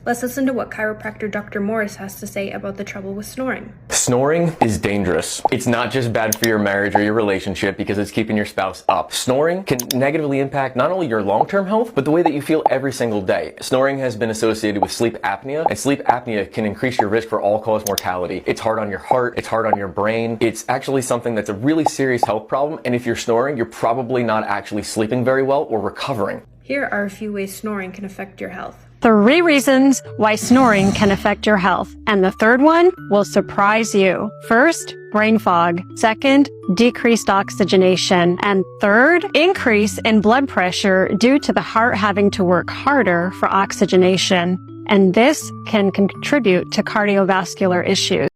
Let's listen to what chiropractor Dr. Morris has to say about the trouble with snoring. Snoring is dangerous. It's not just bad for your marriage or your relationship because it's keeping your spouse up. Snoring can negatively impact not only your long-term health, but the way that you feel every single day. Snoring has been associated with sleep apnea, and sleep apnea can increase your risk for all-cause mortality. It's hard on your heart, it's hard on your brain. It's actually something that's a really serious health problem, and if you're snoring, you're probably not actually sleeping very well or recovering. Here are a few ways snoring can affect your health. 3 reasons why snoring can affect your health. And the third one will surprise you. First, brain fog. Second, decreased oxygenation. And third, increase in blood pressure due to the heart having to work harder for oxygenation. And this can contribute to cardiovascular issues.